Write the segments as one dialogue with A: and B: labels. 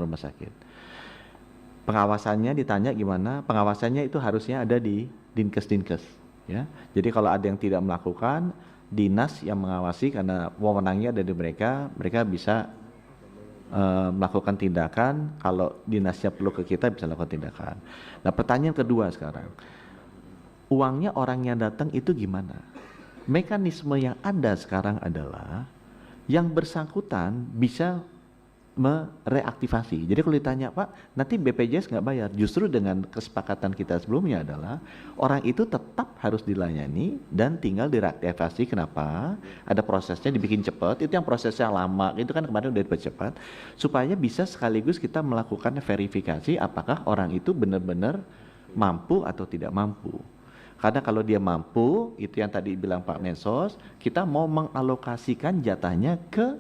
A: rumah sakit. Pengawasannya ditanya gimana? Pengawasannya itu harusnya ada di Dinkes, ya. Jadi kalau ada yang tidak melakukan, dinas yang mengawasi karena wewenangnya ada di mereka bisa melakukan tindakan. Kalau dinasnya perlu ke kita bisa lakukan tindakan. Nah, pertanyaan kedua sekarang, uangnya orang yang datang itu gimana? Mekanisme yang ada sekarang adalah yang bersangkutan bisa mereaktivasi. Jadi kalau ditanya, Pak, nanti BPJS nggak bayar. Justru dengan kesepakatan kita sebelumnya adalah orang itu tetap harus dilayani dan tinggal direaktivasi. Kenapa? Ada prosesnya dibikin cepat. Itu yang prosesnya lama. Itu kan kemarin udah dipercepat supaya bisa sekaligus kita melakukan verifikasi apakah orang itu benar-benar mampu atau tidak mampu. Karena kalau dia mampu, itu yang tadi bilang Pak Mensos, kita mau mengalokasikan jatahnya ke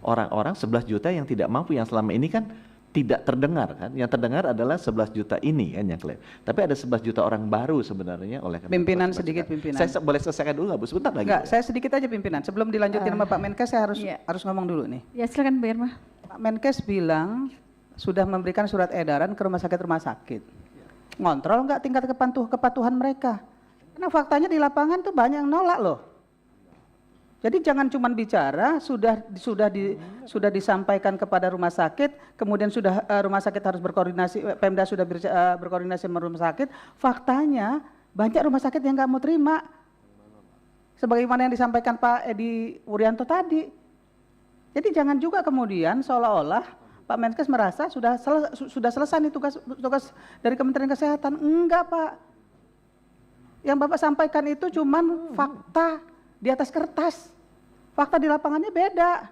A: orang-orang 11 juta yang tidak mampu, yang selama ini kan tidak terdengar kan. Yang terdengar adalah 11 juta ini kan yang klaim. Tapi ada 11 juta orang baru sebenarnya oleh
B: pimpinan sedikit pimpinan.
A: Saya boleh selesaikan dulu nggak Bu? Sebentar lagi.
B: Enggak, saya sedikit aja pimpinan. Sebelum dilanjutin sama Pak Menkes, saya harus ngomong dulu nih.
C: Ya silakan Bu Irma.
B: Pak Menkes bilang sudah memberikan surat edaran ke rumah sakit. Ngontrol nggak tingkat kepatuhan mereka? Karena faktanya di lapangan tuh banyak yang nolak loh. Jadi jangan cuma bicara, sudah disampaikan kepada rumah sakit, kemudian sudah rumah sakit harus berkoordinasi, Pemda sudah berkoordinasi sama rumah sakit. Faktanya banyak rumah sakit yang nggak mau terima, sebagaimana yang disampaikan Pak Edi Wuryanto tadi. Jadi jangan juga kemudian seolah-olah Pak Menkes merasa sudah selesai nih tugas dari Kementerian Kesehatan. Enggak, Pak. Yang Bapak sampaikan itu cuman fakta di atas kertas. Fakta di lapangannya beda.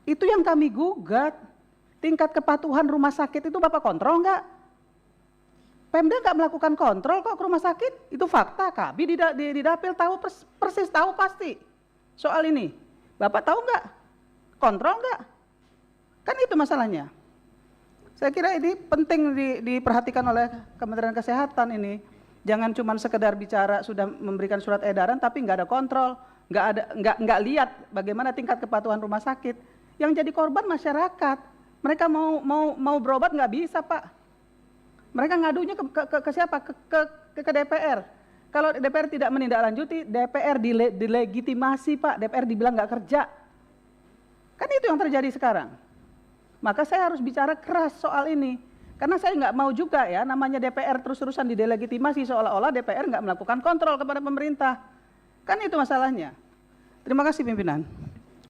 B: Itu yang kami gugat. Tingkat kepatuhan rumah sakit itu Bapak kontrol enggak? Pemda enggak melakukan kontrol kok ke rumah sakit. Itu fakta. Kami di Dapil tahu persis, tahu pasti soal ini. Bapak tahu enggak? Kontrol enggak? Kan itu masalahnya. Saya kira ini penting diperhatikan oleh Kementerian Kesehatan ini. Jangan cuma sekedar bicara sudah memberikan surat edaran tapi nggak ada kontrol, nggak lihat bagaimana tingkat kepatuhan rumah sakit. Yang jadi korban masyarakat. Mereka mau berobat nggak bisa, Pak. Mereka ngadunya ke siapa? Ke DPR. Kalau DPR tidak menindaklanjuti, DPR dilegitimasi, Pak. DPR dibilang nggak kerja. Kan itu yang terjadi sekarang. Maka saya harus bicara keras soal ini. Karena saya nggak mau juga ya, namanya DPR terus-terusan didelegitimasi seolah-olah DPR nggak melakukan kontrol kepada pemerintah. Kan itu masalahnya. Terima kasih pimpinan.